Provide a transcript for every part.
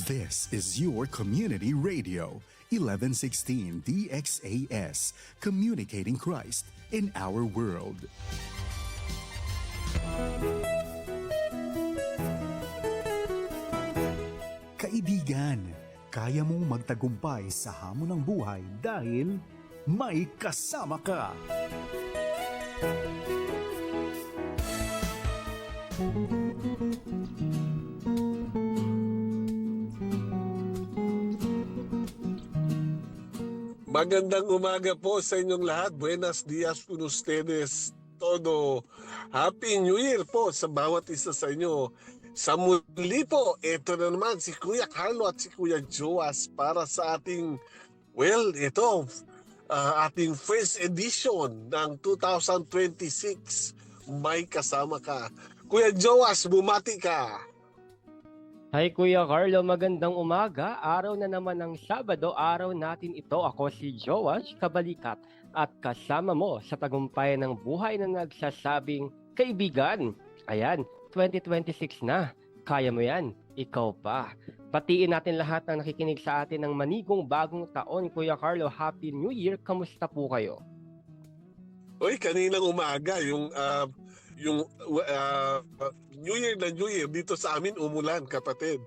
This is your community radio, 1116 DXAS, communicating Christ in our world. Kaibigan, kaya mong magtagumpay sa hamon ng buhay dahil may kasama ka. Magandang umaga po sa inyong lahat. Buenos dias con ustedes todo. Happy New Year po sa bawat isa sa inyo. Sa muli po, ito na naman si Kuya Carlo at si Kuya Joas para sa ating, ating first edition ng 2026. May kasama ka. Kuya Joas, bumati ka. Hi Kuya Carlo, magandang umaga. Araw na naman ng Sabado, araw natin ito. Ako si Joas Kabalikat at kasama mo sa tagumpay ng buhay na nagsasabing kaibigan. Ayan, 2026 na. Kaya mo yan, ikaw pa. Batiin natin lahat ng nakikinig sa atin ng manigong bagong taon. Kuya Carlo, Happy New Year. Kamusta po kayo? Oy, kaninang umaga, yung New Year dito sa amin umulan, kapatid.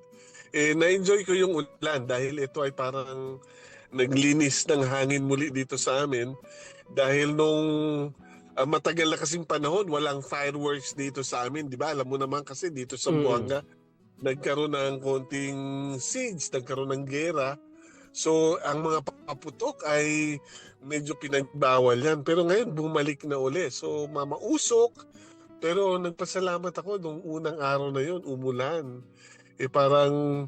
Na-enjoy ko yung ulan dahil ito ay parang naglinis ng hangin muli dito sa amin. Dahil nung matagal na kasing panahon, walang fireworks dito sa amin. Di ba? Alam mo naman kasi dito sa Buanga, nagkaroon ng konting siege, nagkaroon ng gera. So, ang mga paputok ay medyo pinagbawal yan. Pero ngayon, bumalik na uli. So, mamausok. Pero nagpasalamat ako nung unang araw na yun, umulan. Parang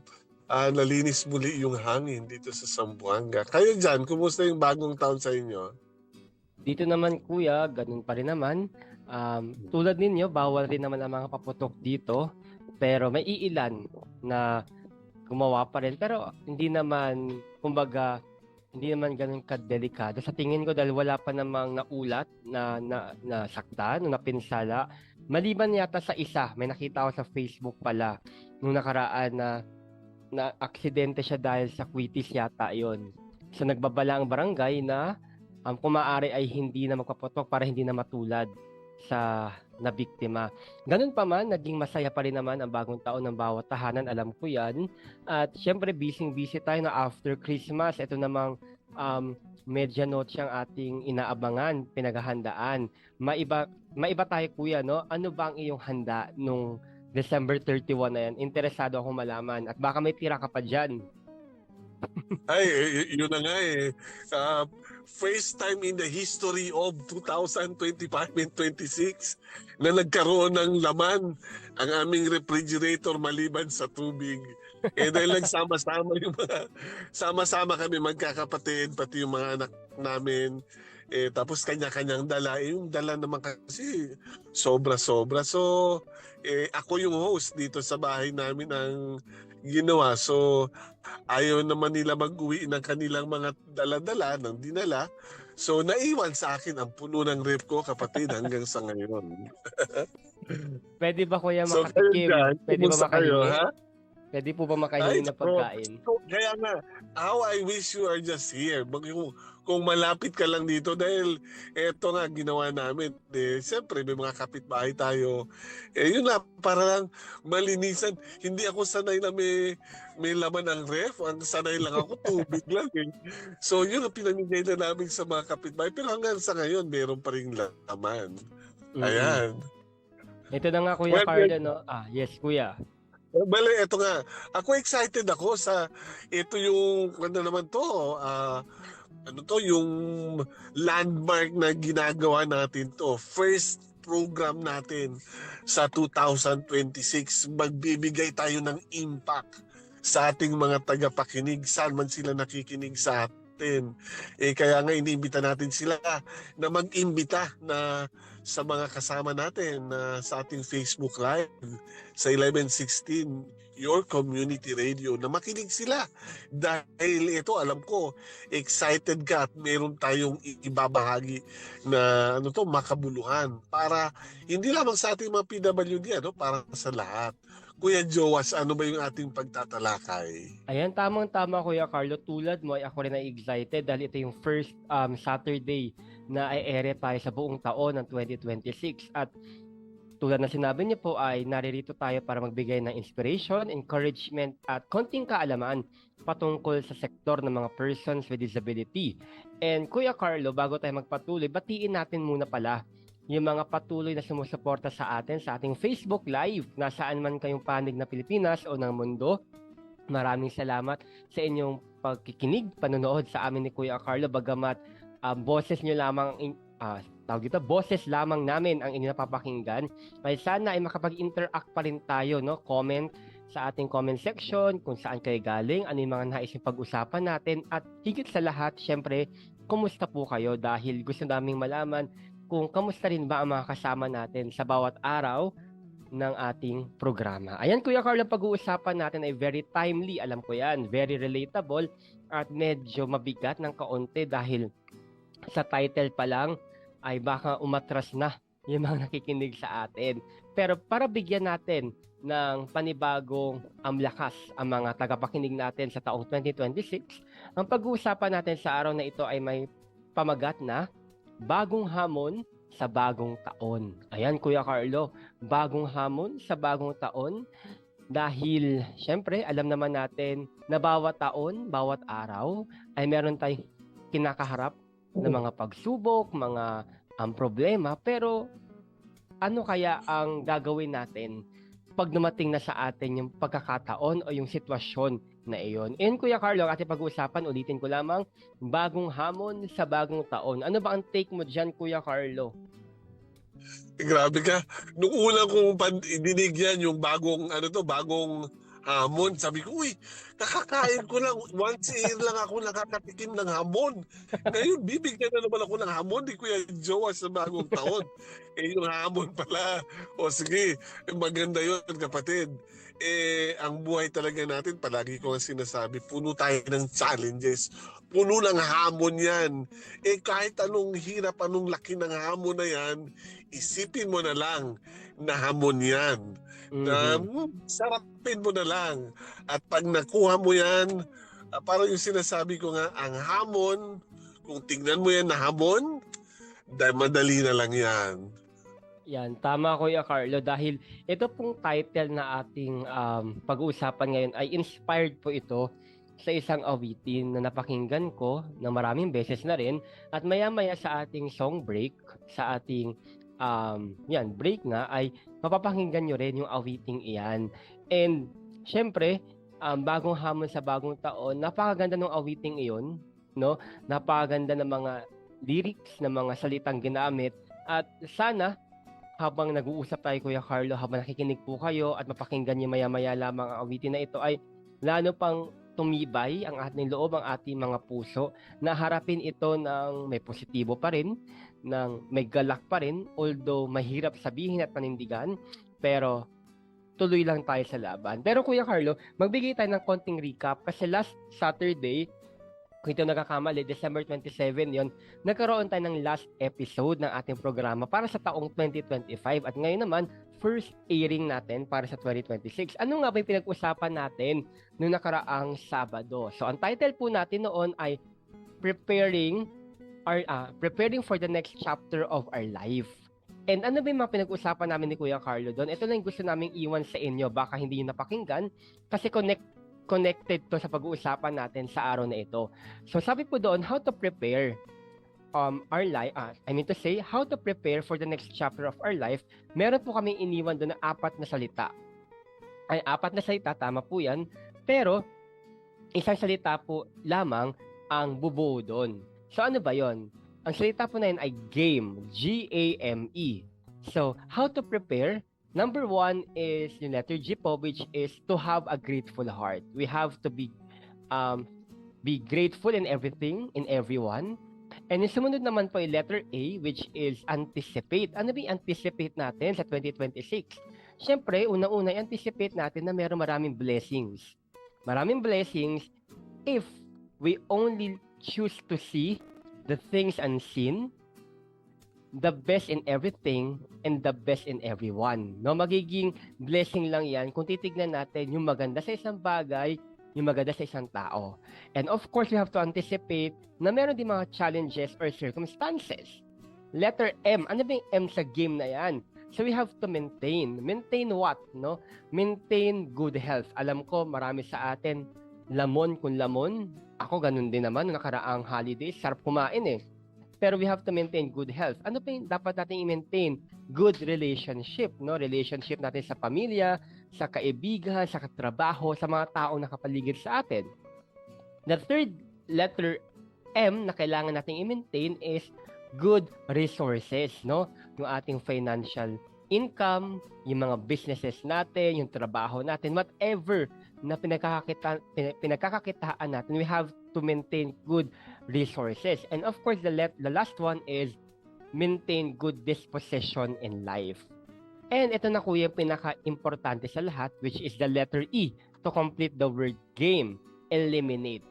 nalinis muli yung hangin dito sa Zamboanga. Kayo dyan, kumusta yung bagong taon sa inyo? Dito naman Kuya, ganun pa rin naman. Tulad ninyo, bawal rin naman ang mga paputok dito. Pero may iilan na gumawa pa rin. Pero hindi naman, kumbaga, hindi naman ganun kadelikado. Sa tingin ko dahil wala pa namang naulat na saktan, na napinsala. Maliban yata sa isa, may nakita ako sa Facebook pala nung nakaraan na aksidente siya dahil sa kwitis yata yon. So nagbabala ang barangay na kung maaari ay hindi na magpaputok para hindi na matulad sa nabiktima. Ganun pa man, naging masaya pa rin naman ang bagong taon ng bawat tahanan, alam ko yan. At syempre, busy tayo na after Christmas. Ito namang medianoche ang ating inaabangan, pinaghahandaan. Maiba tayo Kuya, no? Ano ba ang iyong handa nung December 31 na yan? Interesado akong malaman. At baka may tira ka pa dyan. Ay, yun na nga eh. First time in the history of 2025 and 26 na nagkaroon ng laman ang aming refrigerator maliban sa tubig. Dahil sama-sama kami magkakapatid, pati yung mga anak namin. Tapos kanya-kanyang dala. Yung dala naman kasi sobra-sobra. So, ako yung host dito sa bahay namin ang ginawa. So, ayaw naman nila mag-uwi ng kanilang mga dala-dala ng dinala. So, naiwan sa akin ang puno ng rep ko, kapatid, hanggang sa ngayon. Pwede ba Kuya So, makatikim? Pwede ba kayo, makahingi? ha? Pwede po ba makahingi na pagkain? Kaya nga, how I wish you are just here. Kung malapit ka lang dito dahil eto nga ginawa namin. Siyempre may mga kapitbahay tayo. Yun na, para lang malinisan. Hindi ako sanay na may laman ng ref. Ang sanay lang ako, tubig lang eh. So yun ang pinamigay na namin sa mga kapitbahay. Pero hanggang sa ngayon, meron pa rin laman. Ayan. Ito na nga Kuya Carlo, no? Yes Kuya. Bale, eto nga. Ako excited ako sa ito yung yung landmark na ginagawa natin to. First program natin sa 2026. Magbibigay tayo ng impact sa ating mga tagapakinig, saan man sila nakikinig sa atin. Kaya nga iniimbita natin sila na mag-imbita na sa mga kasama natin sa ating Facebook Live sa 1116 Your Community Radio na makinig sila. Dahil ito, alam ko, excited ka at meron tayong ibabahagi na makabuluhan para hindi lamang sa ating mga PWD, para sa lahat. Kuya Joas, ano ba yung ating pagtatalakay? Ayan, tamang-tama Kuya Carlo. Tulad mo ay ako rin ay excited dahil ito yung first Saturday na i-ere tayo sa buong taon ng 2026. At tulad na sinabi niyo po ay naririto tayo para magbigay ng inspiration, encouragement at konting kaalaman patungkol sa sektor ng mga persons with disability. And Kuya Carlo, bago tayo magpatuloy, batiin natin muna pala yung mga patuloy na sumusuporta sa atin sa ating Facebook Live, nasaan man kayong panig na Pilipinas o ng mundo. Maraming salamat sa inyong pagkikinig, panonood sa amin ni Kuya Carlo, bagamat boses nyo lamang, boses lamang namin ang inyong napapakinggan. Ay sana ay makapag-interact pa rin tayo, no? Comment sa ating comment section kung saan kayo galing, ano yung mga nais yung pag-usapan natin, at higit sa lahat, syempre, kumusta po kayo, dahil gusto naming malaman kung kamusta rin ba ang mga kasama natin sa bawat araw ng ating programa. Ayan Kuya Carlo, pag-uusapan natin ay very timely, alam ko yan, very relatable at medyo mabigat ng kaunti dahil sa title pa lang ay baka umatras na yung mga nakikinig sa atin. Pero para bigyan natin ng panibagong lakas ang mga tagapakinig natin sa taong 2026, ang pag-uusapan natin sa araw na ito ay may pamagat na bagong hamon sa bagong taon. Ayan Kuya Carlo, bagong hamon sa bagong taon dahil syempre alam naman natin na bawat taon, bawat araw ay meron tayong kinakaharap na mga pagsubok, mga problema, pero ano kaya ang gagawin natin pag dumating na sa atin yung pagkakataon o yung sitwasyon na iyon? And Kuya Carlo, ang ating pag-uusapan, ulitin ko lamang, bagong hamon sa bagong taon. Ano ba ang take mo dyan, Kuya Carlo? Grabe ka. Nung una kong dinig yan, yung bagong hamon, sabi ko, uy, nakakain ko lang, once a year lang ako nakakatikim ng hamon. Ngayon, bibigyan na naman ako ng hamon ni Kuya Joas sa bagong taon. Yung hamon pala, o sige, maganda yun kapatid. Ang buhay talaga natin, palagi ko ang sinasabi, puno tayo ng challenges, puno ng hamon yan. Kahit anong hirap, anong laki ng hamon na yan, isipin mo na lang na hamon yan. Sarapin mo na lang. At pag nakuha mo yan, parang yung sinasabi ko nga, ang hamon, kung tingnan mo yan na hamon, madali na lang yan. Yan, tama Kuya Carlo, dahil ito pong title na ating pag-uusapan ngayon ay inspired po ito sa isang awitin na napakinggan ko na maraming beses na rin, at maya-maya sa ating song break, sa ating break nga, ay mapapakinggan nyo rin yung awiting iyan. And syempre, bagong hamon sa bagong taon, napakaganda ng awiting iyon, no? Napakaganda ng mga lyrics, ng mga salitang ginamit, at sana habang nag-uusap tayo Kuya Carlo, habang nakikinig po kayo at mapakinggan niyo maya-maya lamang ang awitin na ito, ay lalo pang tumibay ang ating loob, ang ating mga puso, na harapin ito ng may positibo pa rin, ng may galak pa rin, although mahirap sabihin at panindigan, pero tuloy lang tayo sa laban. Pero Kuya Carlo, magbigay tayo ng konting recap kasi last Saturday, kung ito nakakamali, December 27 yon, nagkaroon tayo ng last episode ng ating programa para sa taong 2025, at ngayon naman, first airing natin para sa 2026. Ano nga ba yung pinag-usapan natin noong nakaraang Sabado? So, ang title po natin noon ay Preparing for the next chapter of our life. And ano ba yung mga pinag-usapan namin ni Kuya Carlo doon? Ito lang gusto naming iwan sa inyo, baka hindi nyo napakinggan, kasi connected to sa pag-uusapan natin sa araw na ito. So sabi po doon, how to prepare our life, how to prepare for the next chapter of our life. Meron po kaming iniwan doon na 4 na salita. Ay, 4 na salita, tama po yan. Pero, isang salita po lamang ang bubuo doon. So ano ba yon? Ang salita po na yun ay game, G-A-M-E. So, how to prepare? Number 1 is yung letter G po, which is to have a grateful heart. We have to be grateful in everything, in everyone. And yung sumunod naman po yung letter A, which is anticipate. Ano ba yung anticipate natin sa 2026? Siyempre, una-una, anticipate natin na maraming blessings. Maraming blessings if we only choose to see the things unseen the best in everything and the best in everyone. No, magiging blessing lang 'yan kung titignan natin yung maganda sa isang bagay, yung maganda sa isang tao. And of course, we have to anticipate na meron din mga challenges or circumstances. Letter M. Ano ba yung M sa game na 'yan? So we have to maintain. Maintain what, no? Maintain good health. Alam ko marami sa atin lamon kung lamon. Ako ganun din naman noong nakaraang holidays, sarap kumain eh. Pero we have to maintain good health. Ano pa yung dapat natin i-maintain? Good relationship, no? Relationship natin sa pamilya, sa kaibigan, sa katrabaho, sa mga taong nakapaligid sa atin. The third letter M na kailangan natin i-maintain is good resources, no? Yung ating financial income, yung mga businesses natin, yung trabaho natin, whatever na pinagkakakitaan natin, we have to maintain good resources. And of course, the last one is maintain good disposition in life. And ito na kuya, pinaka-importante sa lahat, which is the letter E, to complete the word game. Eliminate.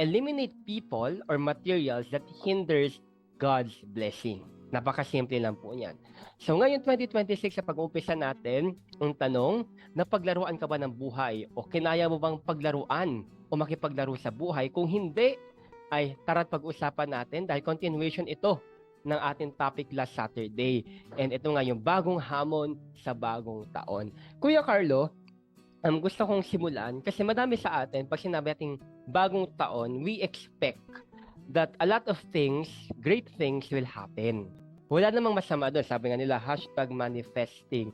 Eliminate people or materials that hinders God's blessing. Napakasimple lang po niyan. So ngayon 2026 sa pag-uumpisa natin, ang tanong, napaglaruan ka ba ng buhay o kinaya mo bang paglaruan o makipaglaro sa buhay? Kung hindi, ay tara't pag-usapan natin dahil continuation ito ng ating topic last Saturday. And ito nga yung bagong hamon sa bagong taon. Kuya Carlo, gusto kong simulan kasi madami sa atin, pag sinabi natin bagong taon, we expect that a lot of things, great things will happen. Wala namang masama doon. Sabi nga nila, #manifesting,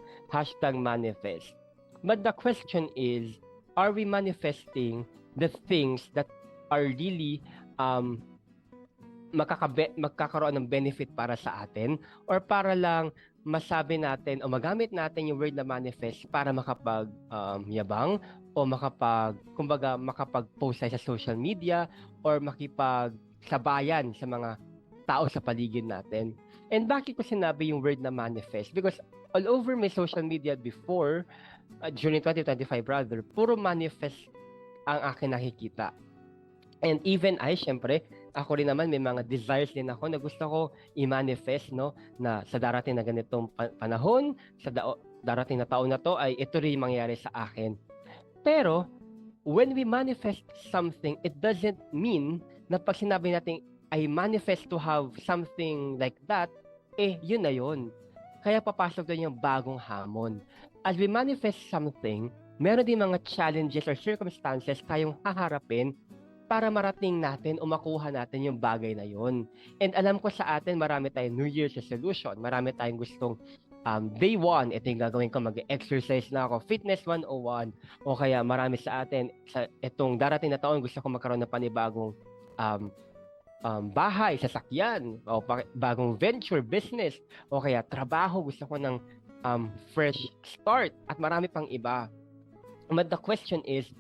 #manifest. But the question is, are we manifesting the things that are really magkakaroon ng benefit para sa atin? Or para lang masabi natin o magamit natin yung word na manifest para yabang o makapag-post tayo sa social media or makipagsabayan sa mga tao sa paligid natin. And bakit ko sinabi yung word na manifest? Because all over my social media before, during 2025 rather, puro manifest ang akin nakikita. And even syempre, ako rin naman may mga desires din ako na gusto ko i-manifest, no, na sa darating na ganitong panahon, sa darating na taon na to ay ito rin mangyayari sa akin. Pero when we manifest something, it doesn't mean na pag sinabi natin I manifest to have something like that, yun na yun. Kaya papasok doon yung bagong hamon. As we manifest something, meron din mga challenges or circumstances tayong haharapin para marating natin o makuha natin yung bagay na yun. And alam ko sa atin, marami tayong New Year's resolution. Marami tayong gustong day 1, ito yung gagawin ko, mag-exercise na ako, fitness 101, o kaya marami sa atin, sa itong darating na taon, gusto ko magkaroon ng panibagong bahay, sasakyan, o bagong venture, business, o kaya trabaho, gusto ko ng fresh start, at marami pang iba. But the question is,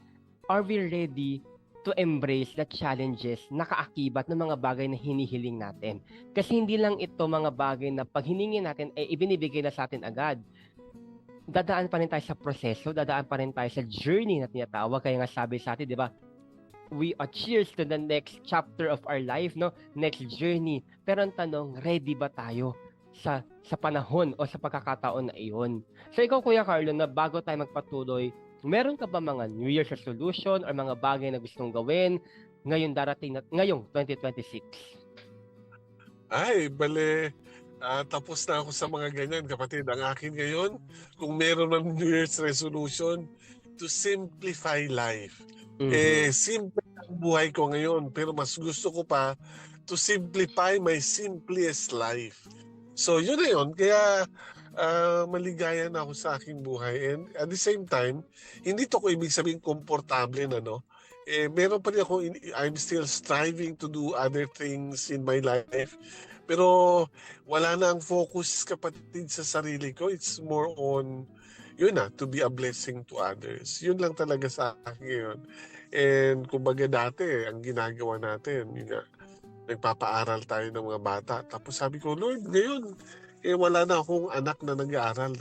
are we ready to embrace the challenges na kaakibat ng mga bagay na hinihiling natin? Kasi hindi lang ito mga bagay na pag hiningin natin, ibinibigay na sa atin agad. Dadaan pa rin tayo sa proseso, dadaan pa rin tayo sa journey na tinatawag. Kaya nga sabi sa atin, di ba, we are cheers to the next chapter of our life, no? Next journey. Pero ang tanong, ready ba tayo sa panahon o sa pagkakataon na iyon? So ikaw, Kuya Carlo, na bago tayo magpatuloy, meron ka ba mga New Year's resolution or mga bagay na gustong gawin ngayong 2026? Ay, bale, tapos na ako sa mga ganyan, kapatid. Ang akin ngayon, kung meron ng New Year's resolution, to simplify life. Simple ang buhay ko ngayon, pero mas gusto ko pa to simplify my simplest life. So yun na yun, kaya maligaya na ako sa aking buhay. And at the same time, hindi to ko ibig sabihin komportable na, no? Meron pa rin ako, I'm still striving to do other things in my life. Pero wala na ang focus, kapatid, sa sarili ko. It's more on to be a blessing to others. Yun lang talaga sa akin ngayon. And kumbaga dati, ang ginagawa natin, nagpapaaral tayo ng mga bata. Tapos sabi ko, Lord, ngayon, wala na akong anak na nag-aaral.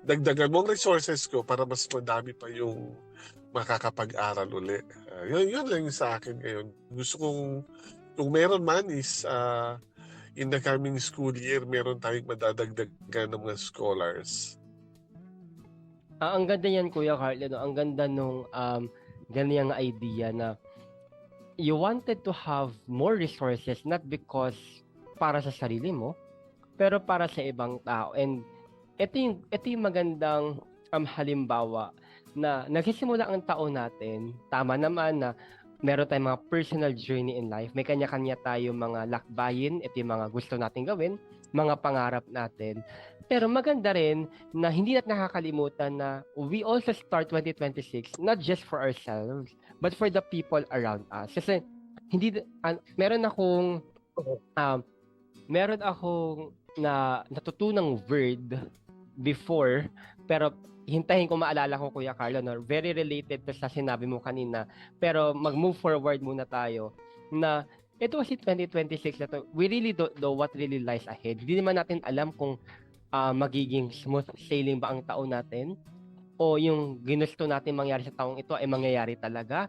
Dagdagan mo ang resources ko para mas madami pa yung makakapag-aral uli. Yun lang yung sa akin ngayon. Gusto kong, kung meron man is, in the coming school year, meron tayong madadagdagan ng mga scholars. Ang ganda yan, Kuya Carl, no? Ang ganda nung ganyang idea na you wanted to have more resources not because para sa sarili mo, pero para sa ibang tao. And ito yung magandang halimbawa na nagsisimula ang taon natin. Tama naman na meron tayong mga personal journey in life. May kanya-kanya tayo mga lakbayin. Ito yung mga gusto natin gawin, mga pangarap natin. Pero maganda rin na hindi natin nakakalimutan na we also start 2026 not just for ourselves, but for the people around us. Kasi meron akong natutunang word before, pero hintayin ko maalala ko, Kuya Carlo, no? Very related to sa sinabi mo kanina. Pero mag-move forward muna tayo na ito kasi 2026 na to, we really don't know what really lies ahead. Hindi naman natin alam kung magiging smooth sailing ba ang taon natin o yung ginusto natin mangyari sa taong ito ay mangyayari talaga,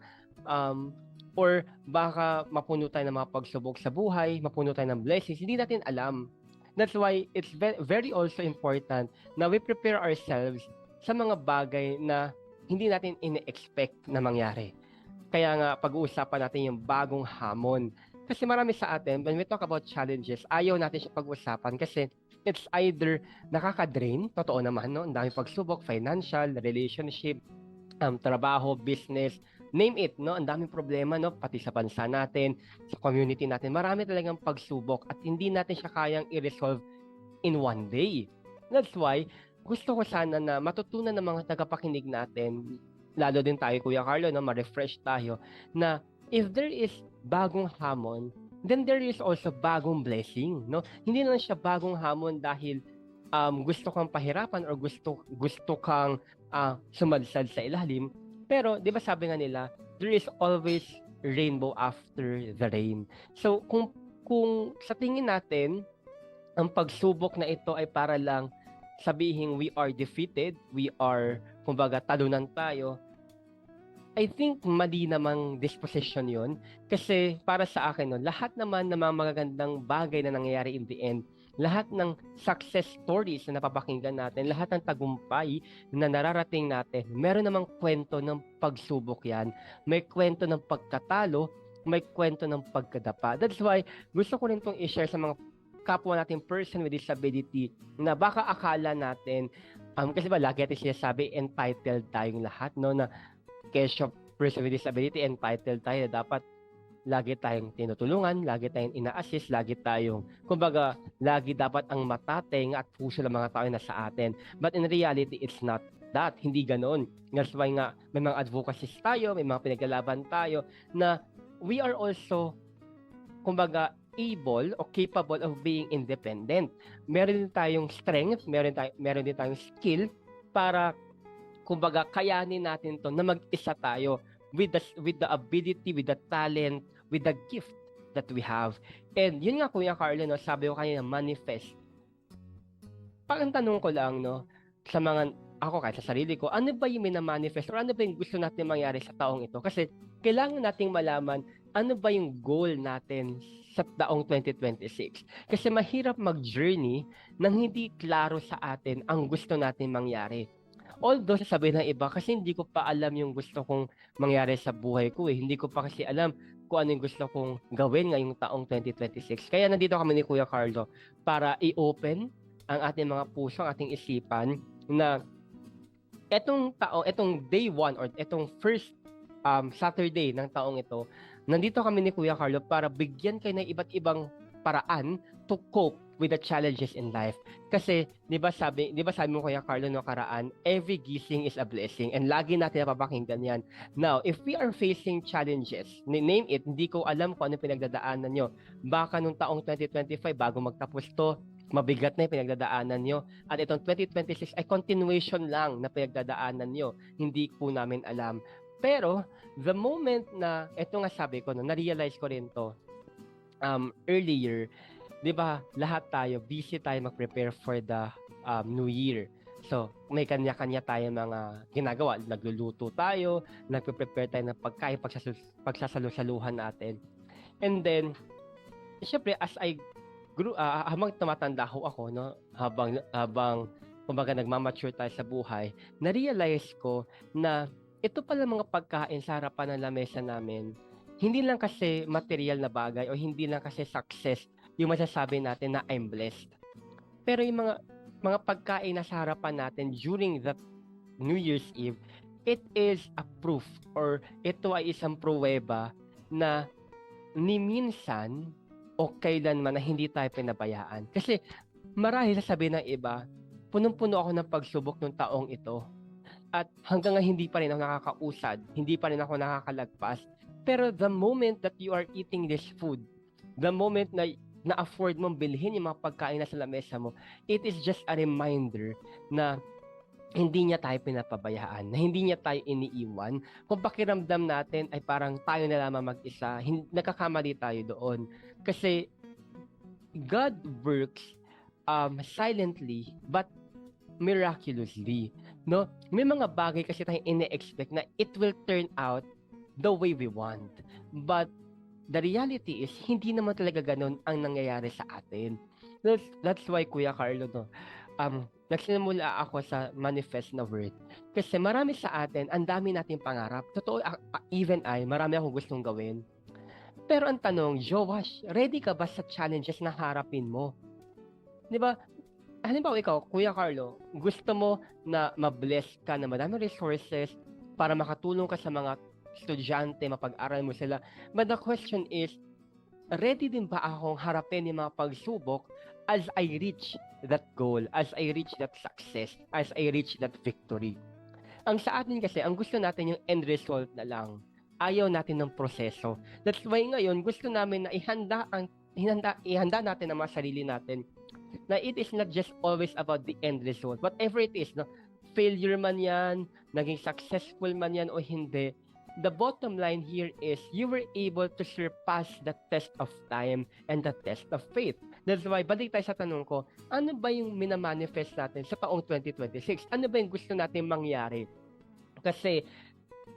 or baka mapuno tayo ng mga pagsubok sa buhay, mapuno tayo ng blessings, hindi natin alam. That's why it's very also important na we prepare ourselves sa mga bagay na hindi natin ine-expect na mangyari. Kaya nga pag-uusapan natin yung bagong hamon. Kasi marami sa atin, when we talk about challenges, ayaw natin siya pag-usapan kasi it's either nakaka-drain, totoo naman, no? Ang daming pagsubok, financial, relationship, trabaho, business, name it, no? Ang daming problema, no? Pati sa bansa natin, sa community natin, marami talagang pagsubok at hindi natin siya kayang i-resolve in one day. That's why, gusto ko sana na matutunan ng mga tagapakinig natin, lalo din tayo, Kuya Carlo, no? Ma-refresh tayo, na if there is bagong hamon, then there is also bagong blessing, no? Hindi na siya bagong hamon dahil gusto kang pahirapan or gusto kang sumadsad sa ilalim. Pero 'di ba sabi nga nila, there is always rainbow after the rain. So kung sa tingin natin ang pagsubok na ito ay para lang sabihin we are defeated, we are kumbaga talunan tayo, I think mali namang disposition yon kasi para sa akin, no, lahat naman ng mga magagandang bagay na nangyayari in the end, lahat ng success stories na napapakinggan natin, lahat ng tagumpay na nararating natin, meron namang kwento ng pagsubok yan. May kwento ng pagkatalo, may kwento ng pagkadapa. That's why gusto ko rin itong i-share sa mga kapwa natin person with disability na baka akala natin, kasi ba lagi natin sinasabi, entitled tayong lahat, no, na kesyo person with disability, entitled tayo, dapat lagi tayong tinutulungan, lagi tayong ina-assist, lagi tayong, kumbaga, lagi dapat ang matateng at puso ng mga tao na sa atin. But in reality, it's not that. Hindi ganoon. That's why nga, may mga advocacies tayo, may mga pinaglalaban tayo, na we are also, kumbaga, able o capable of being independent. Meron din tayong strength, meron din tayong skill para kumbaga kayanin natin to na mag-isa tayo with the ability, with the talent, with the gift that we have. And yun nga, Kuya Carlo, no, sabi ko kanina, manifest. Parang tanong ko lang, no, sa mga, ako kahit sa sarili ko, ano ba yung minamanifest or ano ba yung gusto natin mangyari sa taong ito? Kasi kailangan nating malaman ano ba yung goal natin sa taong 2026. Kasi mahirap mag-journey nang hindi klaro sa atin ang gusto natin mangyari. Although sasabihin ng iba, kasi hindi ko pa alam yung gusto kong mangyari sa buhay ko eh. Hindi ko pa kasi alam kung ano yung gusto kong gawin ngayong taong 2026. Kaya nandito kami ni Kuya Carlo para i-open ang ating mga puso, ang ating isipan na etong day 1 or etong first Saturday ng taong ito, nandito kami ni Kuya Carlo para bigyan kayo ng iba't ibang paraan to cope with the challenges in life. Kasi, di ba sabi mo, Kuya Carlo, no, karaan, every gising is a blessing and lagi natin napapakinggan yan. Now, if we are facing challenges, name it, hindi ko alam kung ano pinagdadaanan nyo. Baka nung taong 2025, bago magtapos to, mabigat na yung pinagdadaanan nyo. At itong 2026 ay continuation lang na pinagdadaanan nyo. Hindi po namin alam. Pero, the moment na, eto nga sabi ko, no, na-realize ko rin to earlier, di ba, lahat tayo, busy tayo mag-prepare for the New Year. So, may kanya-kanya tayo mga ginagawa. Nagluluto tayo, nagpe-prepare tayo ng pagkain, pagsasalusaluhan natin. And then, syempre, as I habang tumatanda ho ako, no, habang kumbaga nagmamature tayo sa buhay, na-realize ko na ito pala mga pagkain sa harapan ng lamesa namin, hindi lang kasi material na bagay o hindi lang kasi success yung masasabi natin na I'm blessed. Pero yung mga pagkain na sa harapan natin during that New Year's Eve, it is a proof or ito ay isang pruweba na ni minsan o kailanman na hindi tayo pinabayaan. Kasi marahil sasabihin ng iba, punong-puno ako ng pagsubok ng taong ito. At hanggang nga hindi pa rin ako nakakausad, hindi pa rin ako nakakalagpas. Pero the moment that you are eating this food, the moment na na-afford mong bilhin yung mga pagkain na sa lamesa mo, it is just a reminder na hindi niya tayo pinapabayaan, na hindi niya tayo iniiwan. Kung pakiramdam natin ay parang tayo na lamang mag-isa, nagkakamali tayo doon. Kasi God works silently but miraculously. No? May mga bagay kasi tayong ine-expect na it will turn out the way we want. But the reality is, hindi naman talaga ganun ang nangyayari sa atin. That's why, Kuya Carlo, no, nagsimula ako sa manifest na word. Kasi marami sa atin, ang dami nating pangarap. Totoo, even marami akong gustong gawin. Pero ang tanong, Joash, ready ka ba sa challenges na harapin mo? Di ba? Halimbawa ikaw, Kuya Carlo, gusto mo na ma-bless ka na madami resources para makatulong ka sa mga estudyante, mapag-aral mo sila. But the question is, ready din ba akong harapin yung mga pagsubok as I reach that goal, as I reach that success, as I reach that victory? Ang sa atin kasi, ang gusto natin yung end result na lang. Ayaw natin ng proseso. That's why ngayon, gusto namin na ihanda natin ang mga sarili natin na it is not just always about the end result. Whatever it is, no, failure man yan, naging successful man yan o hindi, the bottom line here is you were able to surpass the test of time and the test of faith. That's why, balik tayo sa tanong ko, ano ba yung minamanifest natin sa taong 2026? Ano ba yung gusto natin mangyari? Kasi,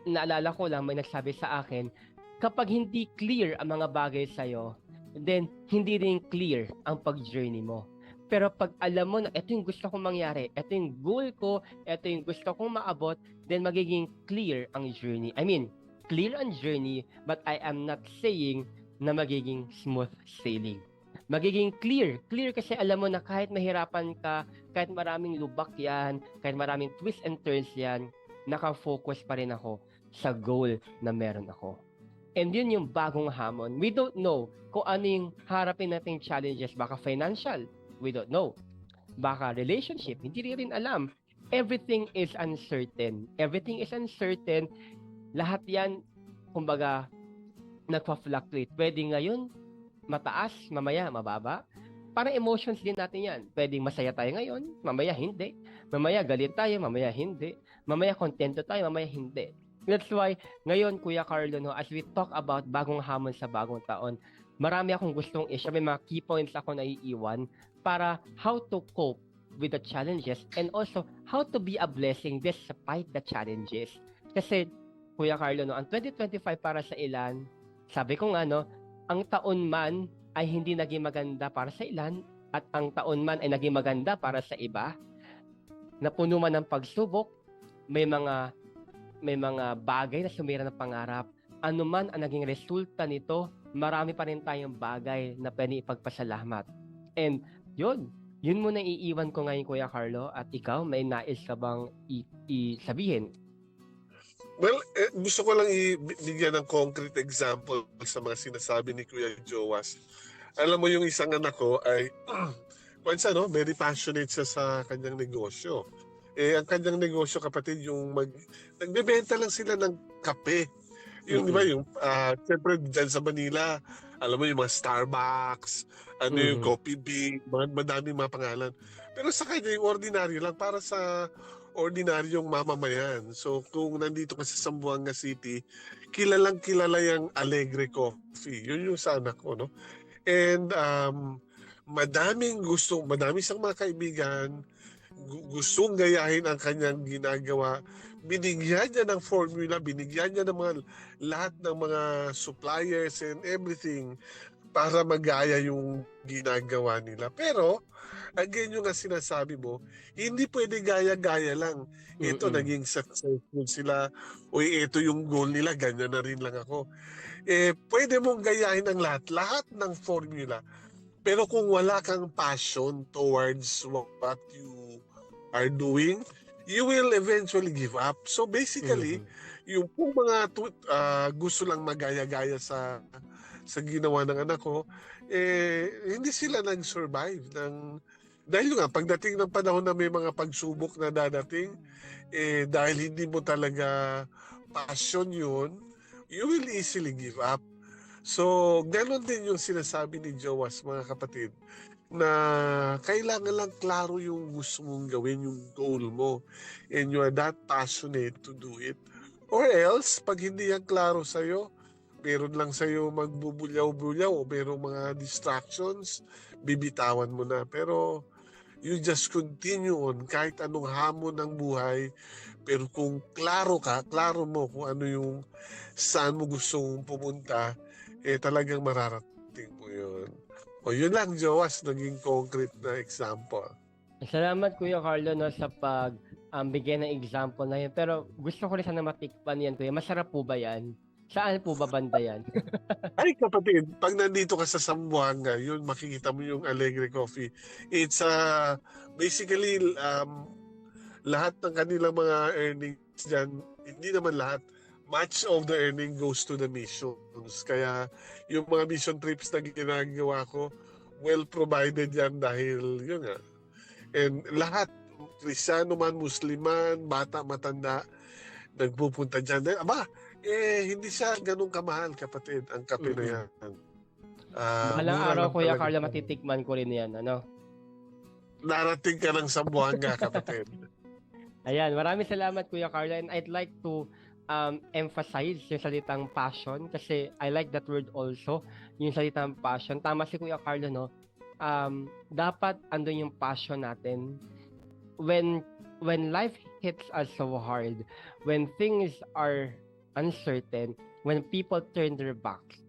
naalala ko lang, may nagsabi sa akin, kapag hindi clear ang mga bagay sa'yo, then hindi rin clear ang pag-journey mo. Pero pag alam mo na ito yung gusto kong mangyari, ito yung goal ko, ito yung gusto kong maabot, then magiging clear ang journey. I mean, clear ang journey, but I am not saying na magiging smooth sailing. Magiging clear. Clear kasi alam mo na kahit mahirapan ka, kahit maraming lubak yan, kahit maraming twists and turns yan, nakafocus pa rin ako sa goal na meron ako. And yun yung bagong hamon. We don't know kung ano yung harapin nating challenges. Baka financial, we don't know. Baka relationship, hindi rin alam. Everything is uncertain. Everything is uncertain. Lahat yan, kumbaga, nagpa-fluctuate. Pwede ngayon, mataas, mamaya, mababa. Parang emotions din natin yan. Pwedeng masaya tayo ngayon, mamaya hindi. Mamaya galit tayo, mamaya hindi. Mamaya kontento tayo, mamaya hindi. That's why, ngayon, Kuya Carlo, no, as we talk about bagong hamon sa bagong taon, marami akong gustong i-share. May mga key points ako na iiwan para how to cope with the challenges and also how to be a blessing despite the challenges. Kasi, Kuya Carlo, no, ang 2025 para sa ilan, sabi ko nga, no, ang taon man ay hindi naging maganda para sa ilan at ang taon man ay naging maganda para sa iba. Napuno man ng pagsubok, may mga bagay na sumira ng pangarap. Ano man ang naging resulta nito, marami pa rin tayong bagay na pwede ipagpasalamat. And yun muna iiwan ko ngayon, Kuya Carlo. At ikaw, may nais ka bang sabihin? Well, gusto ko lang ibigyan ng concrete example sa mga sinasabi ni Kuya Joas. Alam mo, yung isang anak ko ay very passionate siya sa kanyang negosyo. Ang kanyang negosyo, kapatid, yung nagbebenta lang sila ng kape. Yung, di ba, yung, siyempre, dyan sa Manila, alam mo, yung mga Starbucks, yung Coffee Bean, madaming mga pangalan. Pero sa kanya, yung ordinary lang, para sa ordinaryong mamamayan. So, kung nandito ka sa Zamboanga City, kilalang kilala yung Alegre Coffee. Yun yung sa anak ko, no? And, madami siyang mga kaibigan, gustong gayahin ang kanyang ginagawa. Binigyan niya ng formula, binigyan niya ng lahat ng mga suppliers and everything para magaya yung ginagawa nila. Pero, again, yung nga sinasabi mo, hindi pwede gaya-gaya lang. Ito, Mm-mm. naging successful sila. Uy, ito yung goal nila, ganyan na rin lang ako. Pwede mong gayahin ang lahat. Lahat ng formula. Pero kung wala kang passion towards what you are doing, you will eventually give up. So basically, Mhm. yung pong mga gusto lang magaya-gaya sa ginawa ng anak ko, hindi sila nag-survive dahil nga pagdating ng panahon na may mga pagsubok na dadating, dahil hindi mo talaga passion yun, you will easily give up. So, gano'n din yung sinasabi ni Joas, mga kapatid, na kailangan lang klaro yung gusto mong gawin, yung goal mo, and you are that passionate to do it. Or else, pag hindi yan klaro sa'yo, meron lang sa'yo magbubulyaw-bulyaw o merong mga distractions, bibitawan mo na. Pero you just continue on kahit anong hamon ng buhay. Pero kung klaro mo kung ano yung saan mo gustong pumunta, talagang mararating mo yun. O yun lang, Joas, naging concrete na example. Salamat Kuya Carlo no sa pag bigay ng example na yun. Pero gusto ko rin sana matikpan yan Kuya. Masarap po ba yan? Saan po ba banda yan? Ay kapatid, pag nandito ka sa Zamboanga, yun makikita mo yung Alegre Coffee. It's basically lahat ng kanilang mga earnings dyan, hindi naman lahat, much of the earning goes to the missions. Kaya yung mga mission trips na ginagawa ko, well provided yan dahil yun nga. And lahat, Kristiyano man, Musliman, bata, matanda, nagpupunta dyan. Aba, hindi siya ganun kamahal, kapatid, ang kape na yan. Balang Mura araw lang Kuya talaga. Carlo matitikman ko rin yan. Ano? Narating ka ng Zamboanga, kapatid. Ayan, maraming salamat Kuya Carlo and I'd like to emphasize yung salitang passion kasi I like that word also, yung salitang passion. Tama si Kuya Carlo, no? Dapat andun yung passion natin when life hits us so hard, when things are uncertain, when people turn their backs,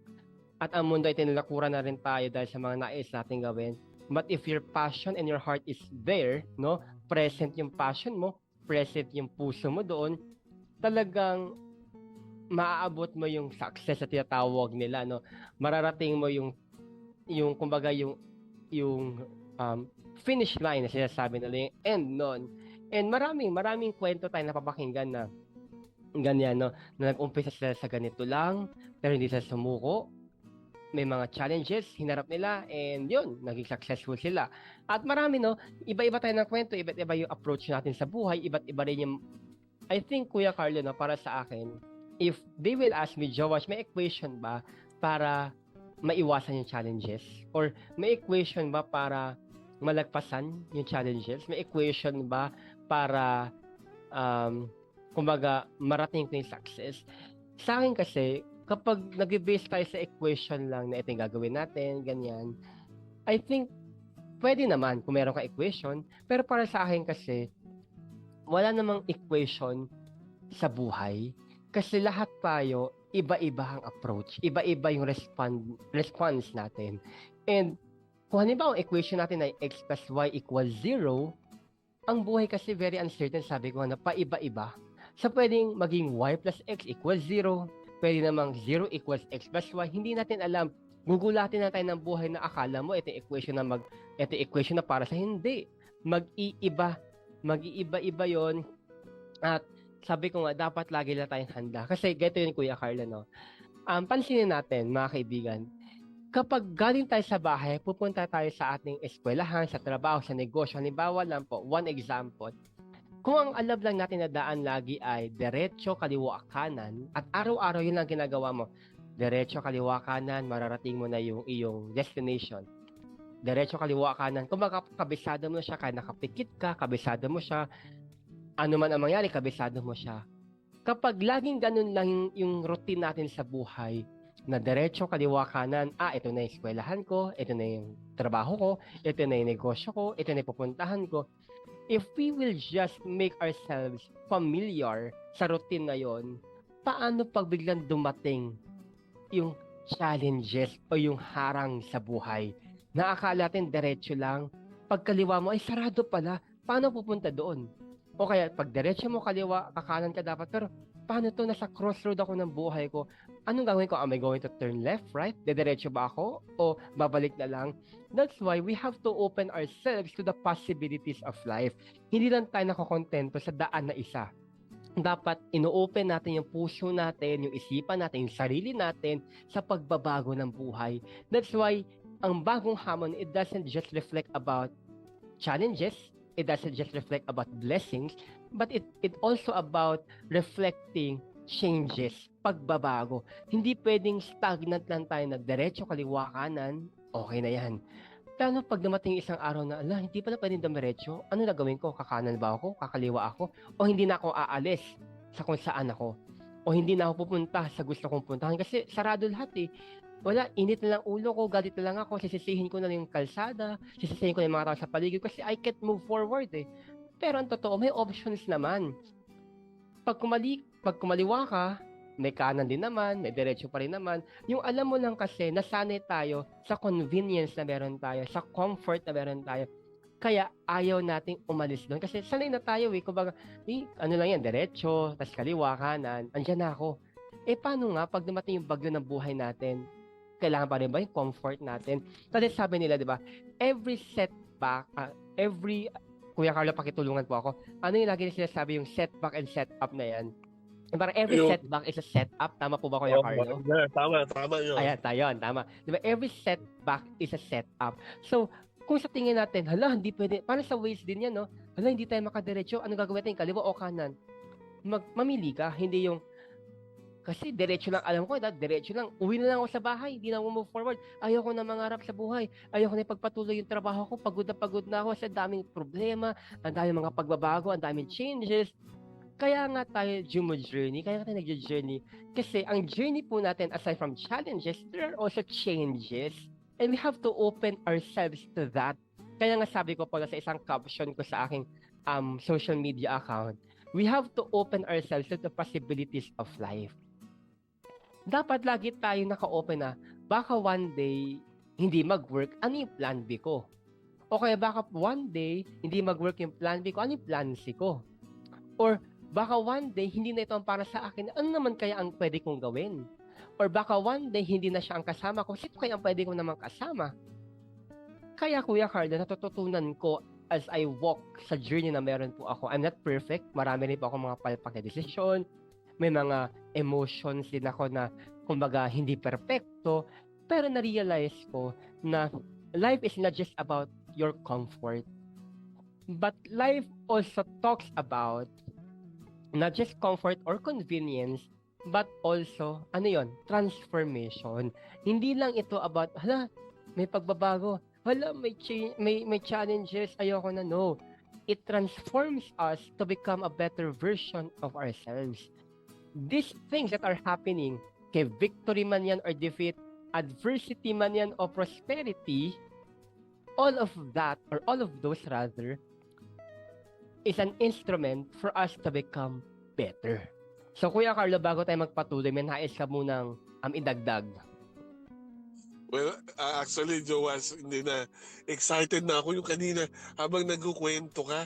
at ang mundo ay tinulakuran na rin tayo dahil sa mga nais nating gawin. But if your passion and your heart is there, no, present yung passion mo, present yung puso mo doon, talagang maaabot mo yung success na tinatawag nila, no. Mararating mo yung kumbaga yung finish line na sinasabi nila, yung end nun. And maraming kwento tayo napapakinggan na ganyan, no, na nag-umpisa sila sa ganito lang, pero hindi sila sumuko. May mga challenges, hinarap nila, and yun, naging successful sila. At marami, no, iba-iba tayo ng kwento, iba't iba yung approach natin sa buhay, iba't iba rin yung, I think, Kuya Carlo, no, para sa akin, if they will ask me, Joash, may equation ba para maiwasan yung challenges? Or may equation ba para malagpasan yung challenges? May equation ba para, kumbaga, marating ko yung success? Sa akin kasi, kapag nag-base tayo sa equation lang na ito yung gagawin natin, ganyan, I think, pwede naman kung meron ka equation, pero para sa akin kasi, wala namang equation sa buhay. Kasi lahat tayo, iba-iba ang approach, iba-iba yung response natin. And kung halimbawa ang equation natin ay x plus y equals 0, ang buhay kasi very uncertain, sabi ko na paiba-iba. So pwedeng maging y plus x equals 0, pwede namang 0 equals x plus y. Hindi natin alam. Gugulatin na tayo ng buhay na akala mo ito equation na para sa hindi. Mag-iiba-iba yon. At sabi ko nga, dapat lagi lang tayong handa. Kasi ganito yun, Kuya Carlo, no? Pansinin natin, mga kaibigan, kapag galing tayo sa bahay, pupunta tayo sa ating eskwelahan, sa trabaho, sa negosyo. Halimbawa lang po, one example. Kung ang alam lang natin na daan lagi ay diretso, kaliwa, kanan, at araw-araw yun lang ginagawa mo, diretso, kaliwa, kanan, mararating mo na yung iyong destination. Diretso, kaliwa, kanan. Kung kabisado mo siya, kaya nakapikit ka, kabisado mo siya, ano man ang mangyari, kabisado mo siya. Kapag laging ganun lang yung routine natin sa buhay, na diretso, kaliwa, kanan, ito na yung eskwelahan ko, ito na yung trabaho ko, ito na yung negosyo ko, ito na yung pupuntahan ko, if we will just make ourselves familiar sa routine na yon, paano pag biglang dumating yung challenges o yung harang sa buhay. Naakala natin diretso lang. Pagkaliwa mo ay sarado pala. Paano pupunta doon? O kaya pag diretso mo kaliwa, kakanan ka dapat. Pero paano to? Nasa crossroad ako ng buhay ko. Anong gagawin ko? Am I going to turn left, right? Dediretso ba ako? O babalik na lang? That's why we have to open ourselves to the possibilities of life. Hindi lang tayo nakakontento sa daan na isa. Dapat ino-open natin yung puso natin, yung isipan natin, yung sarili natin sa pagbabago ng buhay. That's why ang bagong hamon, it doesn't just reflect about challenges, it doesn't just reflect about blessings, but it also about reflecting changes, pagbabago. Hindi pwedeng stagnant lang tayo na diretso kaliwa kanan, okay na yan. Pero pag dumating isang araw na, hindi pala pwedeng dumiretso, ano na gawin ko? Kakanan ba ako? Kakaliwa ako? O hindi na ako aalis sa kung saan ako? O hindi na ako pupunta sa gusto kong puntahan? Kasi sarado lahat eh. Wala, init na lang ulo ko, galit na lang ako, sisisihin ko na yung kalsada, sisisihin ko na yung mga tao sa paligid kasi I can't move forward eh. Pero ang totoo, may options naman. Pag kumaliwa ka, may kanan din naman, may diretso pa rin naman. Yung alam mo lang kasi, nasanay tayo sa convenience na meron tayo, sa comfort na meron tayo. Kaya ayaw nating umalis doon. Kasi sanay na tayo eh. Kumbaga, ano lang yan, diretso, tas kaliwa, kanan, andyan na ako. Paano nga pag dumating yung bagyo ng buhay natin? Kailangan pa rin ba yung comfort natin? Kasi sabi nila, di ba, every setback, Kuya Carlo, pakitulungan po ako. Ano yung lagi nila sinasabi yung setback and setup na yan? Parang every setback is a setup. Tama po ba, Kuya Carlo? Tama yun. Ayan, tayo, tama. Diba, every setback is a setup. So, kung sa tingin natin, hindi pwede. Parang sa ways din yan, no? Hindi tayo makadiretso. Ano gagawin natin? Kaliwa o kanan? Mamili ka. Hindi yung, kasi diretso lang, alam ko, diretso lang. Uwi na lang ako sa bahay. Hindi na ako move forward. Ayoko na mangarap sa buhay. Ayoko na ipagpatuloy yung trabaho ko. Pagod na ako sa daming problema. Ang daming mga pagbabago. Ang daming changes. Kaya nga tayo journey, kaya nga tayo nag-journey. Kasi ang journey po natin, aside from challenges, there are also changes. And we have to open ourselves to that. Kaya nga sabi ko po sa isang caption ko sa aking social media account, we have to open ourselves to the possibilities of life. Dapat lagi tayo naka-open na, baka one day, hindi mag-work, ano yung plan B ko? O kaya baka one day, hindi mag-work yung plan B ko, ano yung plan C ko? Or, baka one day, hindi na ito ang para sa akin. Ano naman kaya ang pwede kong gawin? Or baka one day, hindi na siya ang kasama ko. Sino kaya ang pwede kong naman kasama? Kaya, Kuya Carlo, natututunan ko as I walk sa journey na meron po ako. I'm not perfect. Marami rin po ako mga palpak na desisyon. May mga emotions din ako na, kumbaga, hindi perfecto. Pero na-realize ko na life is not just about your comfort. But life also talks about not just comfort or convenience, but also, transformation. Hindi lang ito about, may pagbabago, may challenges, ayoko na, no. It transforms us to become a better version of ourselves. These things that are happening, kay victory man yan or defeat, adversity man yan o prosperity, all of those rather, is an instrument for us to become better. So, Kuya Carlo, bago tayo magpatuloy, may nais ka munang idagdag. Well, actually, Joas, hindi na. Excited na ako yung kanina habang nagkukwento ka.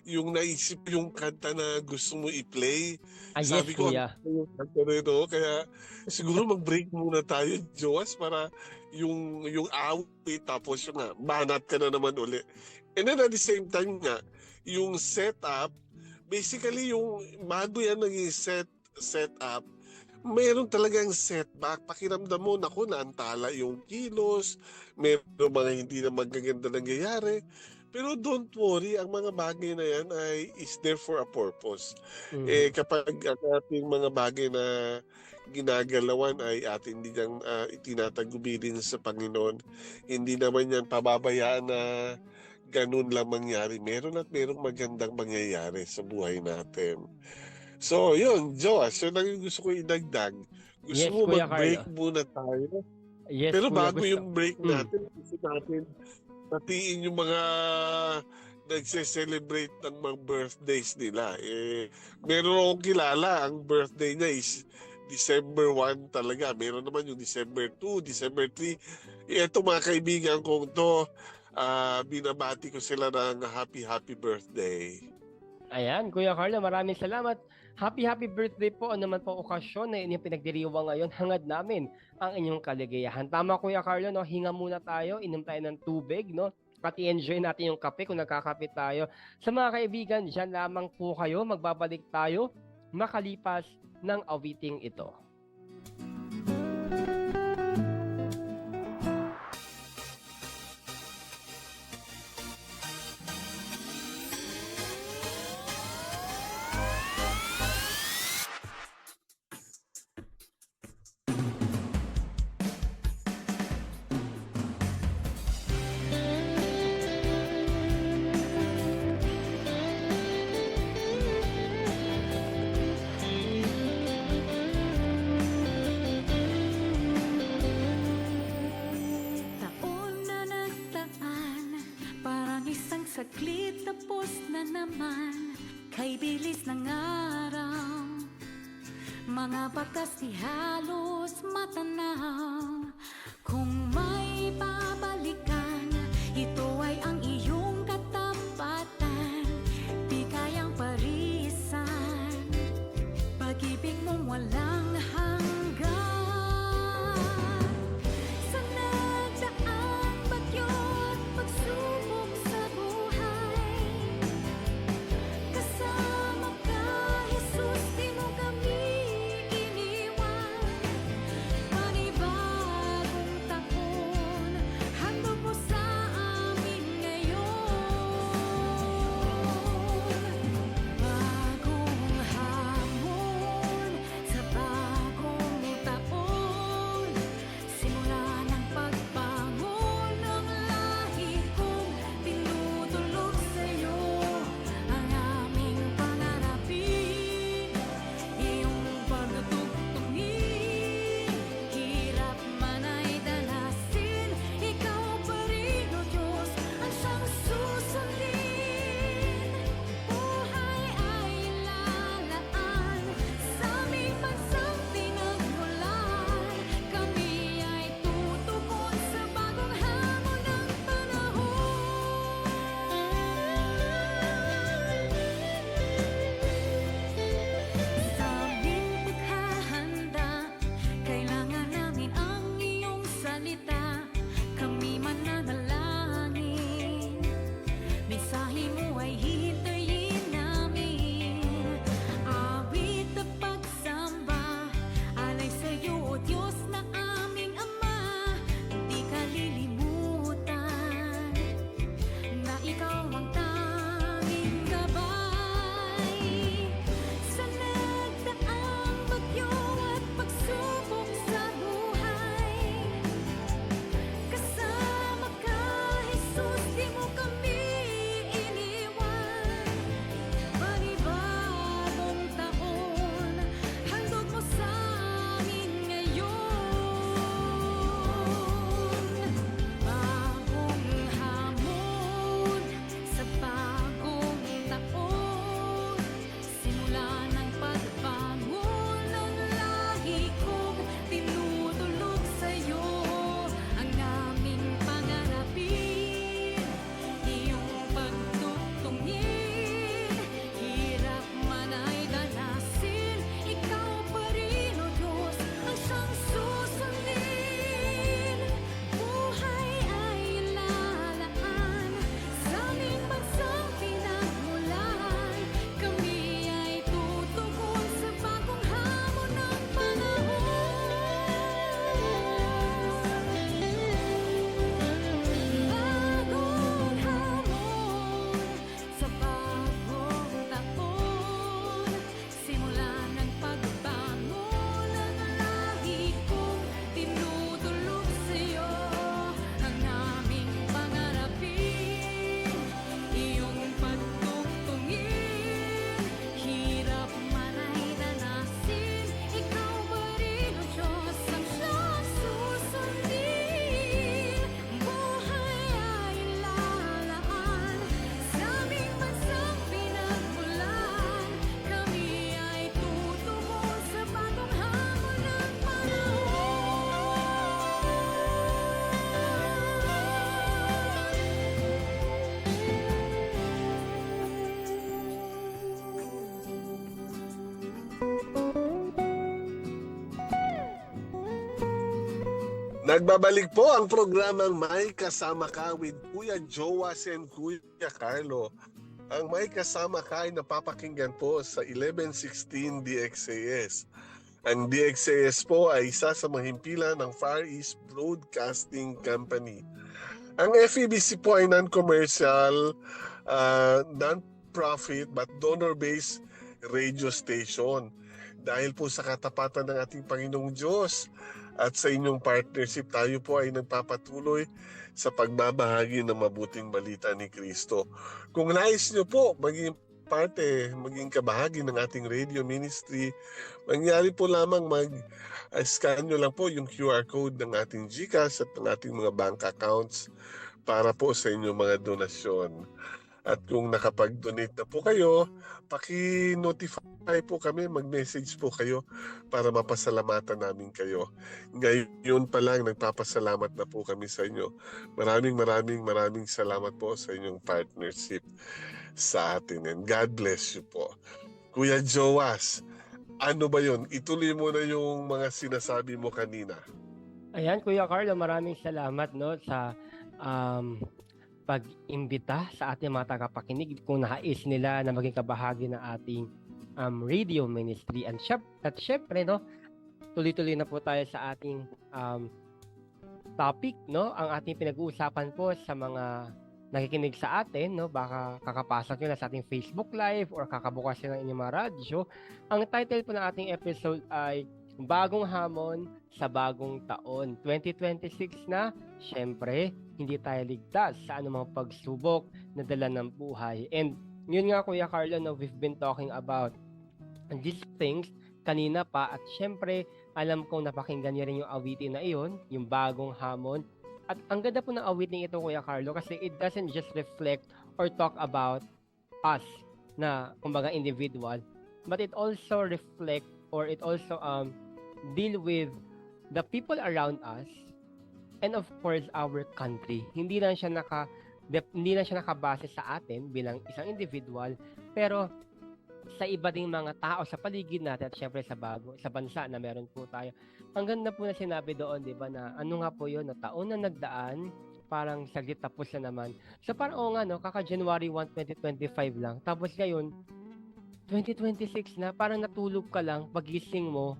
Yung naisip yung kanta na gusto mo i-play. Sabi ko, Kuya. yung kanta nito. Kaya siguro mag-break muna tayo, Joas, para yung awit, tapos yung banat ka na naman uli. And then at the same time nga, yung setup, basically yung bago yan naging setup, mayroon talagang setback. Pakiramdam mo, naantala yung kilos, mayroon mga hindi na magaganda nangyayari. Pero don't worry, ang mga bagay na yan is there for a purpose. Kapag ang ating mga bagay na ginagalawan ay atin din itinatagubilin sa Panginoon, hindi naman yan pababayaan na ganun lang mangyari. Merong magandang mangyayari sa buhay natin. So, yun, Joas, yun lang yung gusto ko idagdag. Gusto mo mag-break muna tayo? Yes, pero Kuya, bago yung break natin, gusto natin patiin yung mga nagse-celebrate ng mga birthdays nila. Meron akong kilala, ang birthday niya is December 1 talaga. Meron naman yung December 2, December 3. Ito mga kaibigan kong to, binabati ko sila ng happy birthday. Ayan, Kuya Carlo, maraming salamat. Happy birthday po. Ano naman po okasyon na inyong pinagdiriwang ngayon, hangad namin ang inyong kaligayahan. Tama, Kuya Carlo, no? Hinga muna tayo, inom tayo ng tubig, no? At i-enjoy natin yung kape kung nagkakape tayo. Sa mga kaibigan, dyan lamang po kayo. Magbabalik tayo makalipas ng awiting ito. Taon na nagdaan, parang isang saglit tapos na naman. Kay bilis ng araw, mga bakas di halos matanaw. Kung may babalikan, ito ay ang iyong katapatan. Di kayang parisan, pag-ibig mong walang hanggan. Sa nagdaang bagyo't pagsubok sa buhay, kasama ka, Jesus, di mo kami iniwan. Panibagong Nagbabalik po ang programang May Kasama Ka with Kuya Joas and Kuya Carlo. Ang May Kasama Ka ay napapakinggan po sa 1116 DXAS. Ang DXAS po ay isa sa mga himpilan ng Far East Broadcasting Company. Ang FEBC po ay non-commercial, non-profit but donor-based radio station. Dahil po sa katapatan ng ating Panginoong Diyos at sa inyong partnership, tayo po ay nagpapatuloy sa pagbabahagi ng mabuting balita ni Kristo. Kung nais nyo po maging parte, maging kabahagi ng ating radio ministry, mangyari po lamang mag-scan nyo lang po yung QR code ng ating GCash at ng ating mga bank accounts para po sa inyong mga donasyon. At kung nakapag-donate na po kayo, paki-notify po kami, mag-message po kayo para mapasalamatan namin kayo. Ngayon pa lang, nagpapasalamat na po kami sa inyo. Maraming salamat po sa inyong partnership sa atin. And God bless you po. Kuya Joas, ano ba yun? Ituloy mo na yung mga sinasabi mo kanina. Ayan, Kuya Carlo, maraming salamat no sa pag-imbita sa ating mga tagapakinig kung nais nila na maging kabahagi ng ating radio ministry. At syempre, no, tuloy-tuloy na po tayo sa ating topic, no? Ang ating pinag-uusapan po sa mga nakikinig sa atin, no? Baka kakapasok nyo na sa ating Facebook Live or kakabukas nyo ng inyong mga radyo. Ang title po ng ating episode ay Bagong Hamon sa Bagong Taon. 2026 na, syempre, hindi tayo ligtas sa anumang pagsubok na dala ng buhay. And yun nga, Kuya Carlo, no, we've been talking about these things kanina pa. At syempre, alam kong napakinggan niyo rin yung awitin na iyon, yung Bagong Hamon. At ang ganda po ng awitin ito, Kuya Carlo, kasi it doesn't just reflect or talk about us na, kumbaga, individual, but it also reflect or it also deal with the people around us and of course our country. Hindi lang siya nakabase sa atin bilang isang individual, pero sa iba ding mga tao sa paligid natin at syempre sa bansa na meron po tayo. Ang ganda po na sinabi doon, 'di ba, na ano nga po 'yon, na taon na nagdaan, parang saglit tapos na naman. So parang nga, no, kaka January 1, 2025 lang. Tapos ngayon 2026 na, parang natulog ka lang, pagising mo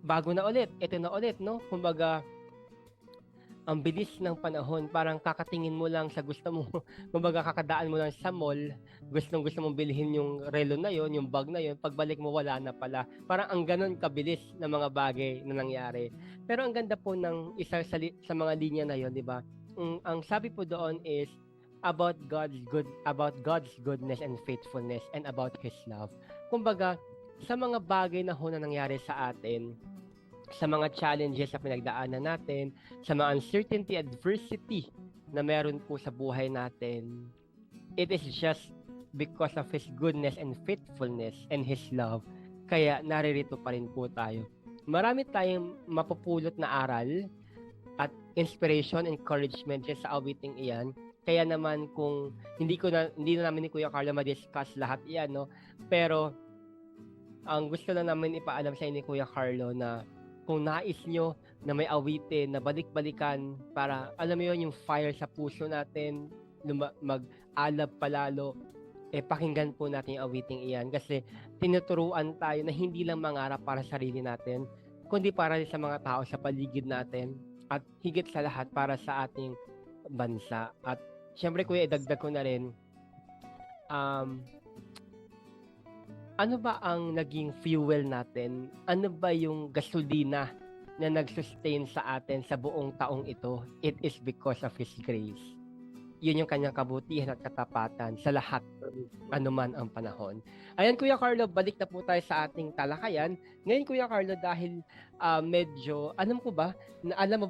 bago na ulit, ito na ulit, no? Kumbaga, ang bilis ng panahon, parang kakatingin mo lang sa gusto mo, kumbaga kakadaan mo lang sa mall, gusto mong bilhin yung relo na yon, yung bag na yon, pagbalik mo wala na pala. Parang ang ganon kabilis na mga bagay na nangyari. Pero ang ganda po ng isa sa mga linya na yon, di ba? Ang sabi po doon is about God's goodness and faithfulness and about His love. Kumbaga, sa mga bagay na ho na nangyari sa atin, sa mga challenges na pinagdaanan natin, sa mga uncertainty, adversity na meron po sa buhay natin, it is just because of His goodness and faithfulness and His love, kaya naririto pa rin po tayo. Marami tayong mapupulot na aral at inspiration, encouragement sa awiting iyan. Kaya naman kung hindi na namin ni Kuya Carlo ma-discuss lahat iyan, no? Pero ang gusto lang namin ipaalam sa inyo, Kuya Carlo, na kung nais nyo na may awitin, na balik-balikan para, alam mo yun, yung fire sa puso natin, mag-alab palalo, pakinggan po natin yung awiting iyan. Kasi tinuturuan tayo na hindi lang mangarap para sa sarili natin, kundi para sa mga tao sa paligid natin, at higit sa lahat para sa ating bansa. At syempre, Kuya, idagdag ko na rin, ano ba ang naging fuel natin? Ano ba yung gasolina na nag-sustain sa atin sa buong taong ito? It is because of His grace. Yun yung kanyang kabutihan at katapatan sa lahat, anuman ang panahon. Ayan, Kuya Carlo, balik na po tayo sa ating talakayan. Ngayon, Kuya Carlo, dahil medyo, alam mo ba,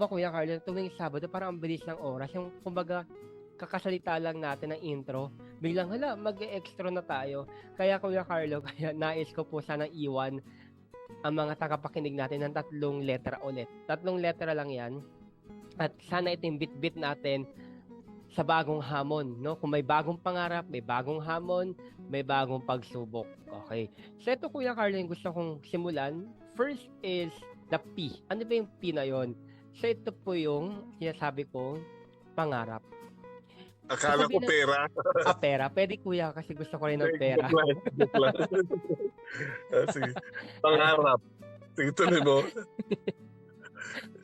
Kuya Carlo, tuwing Sabado, parang ang bilis ng oras. Yung, kumbaga, kakasalita lang natin ng intro, biglang mag-extra na tayo. Kaya Kuya Carlo, kaya nais ko po sanang iwan ang mga tagapakinig natin ng 3 letra ulit. 3 letra lang yan. At sana itong bit-bit natin sa bagong hamon, no? Kung may bagong pangarap, may bagong hamon, may bagong pagsubok. Okay. So ito, Kuya Carlo, yung gusto kong simulan. First is the P. Ano ba yung P na yon? So ito po yung sinasabi kong pangarap. Akala ko Sasabihin ng- pera. Pera. Pwede kuya kasi gusto ko rin ng pera. Joke lang, joke lang. Sige. Pangarap. Sige, tuloy mo.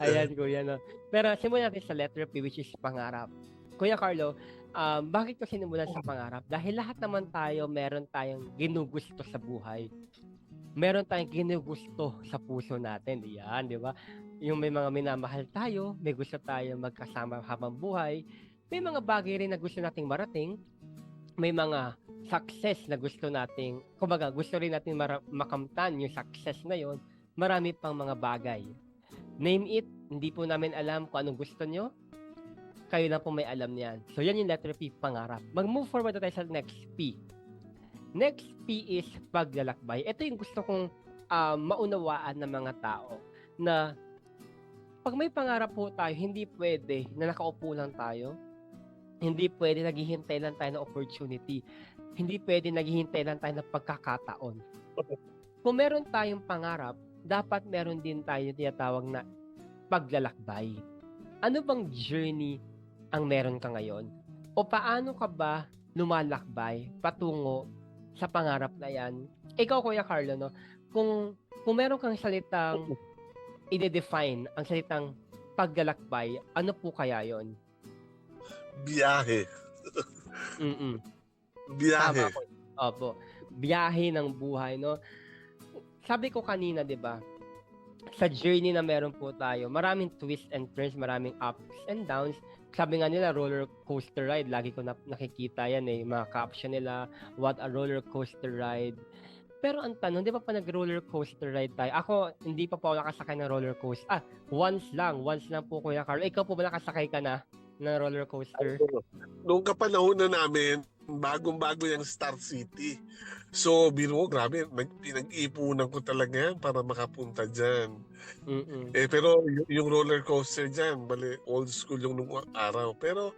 Ayan kuya, no. Pero simulan natin sa letter P, which is pangarap. Kuya Carlo, bakit ko sinimulan sa pangarap? Dahil lahat naman tayo, meron tayong ginugusto sa buhay. Meron tayong ginugusto sa puso natin. Yan, di ba? Yung may mga minamahal tayo, may gusto tayo magkasama habang buhay. May mga bagay rin na gusto nating marating. May mga success na gusto nating, kumbaga, gusto rin natin makamtan yung success na yon. Marami pang mga bagay. Name it, hindi po namin alam kung anong gusto nyo. Kayo lang po may alam niyan. So, yan yung letter P, pangarap. Mag-move forward na tayo sa next P. Next P is paglalakbay. Ito yung gusto kong maunawaan ng mga tao na pag may pangarap po tayo, hindi pwede na nakaupo lang tayo. Hindi pwede naghihintay lang tayo ng opportunity. Hindi pwede naghihintay lang tayo ng pagkakataon. Kung meron tayong pangarap, dapat meron din tayo tinatawag na paglalakbay. Ano bang journey ang meron ka ngayon? O paano ka ba lumalakbay patungo sa pangarap na yan? Ikaw, Kuya Carlo, no? Kung meron kang salitang i-define ang salitang paglalakbay, ano po kaya yon? Biyahe. Mm-mm. Biyahe. Tama po. Opo. Biyahe ng buhay, no? Sabi ko kanina, 'di ba? Sa journey na meron po tayo, maraming twists and turns, maraming ups and downs. Sabi nga nila, roller coaster ride. Lagi ko nakikita yan eh. Mga caption nila, what a roller coaster ride. Pero ang tanong, di ba pa nag-roller coaster ride tayo? Ako, hindi pa po ako nakasakay ng roller coaster. Once lang po, Kuya Carlo. Ikaw po ba nakasakay ka na ng roller coaster? Noong kapanahon na namin, bagong-bago yung Star City. So, biro mo, grabe, pinag-ipunan ko talaga yan para makapunta dyan. Mm-mm. Pero yung roller coaster dyan, bali, old school yung nung araw. Pero,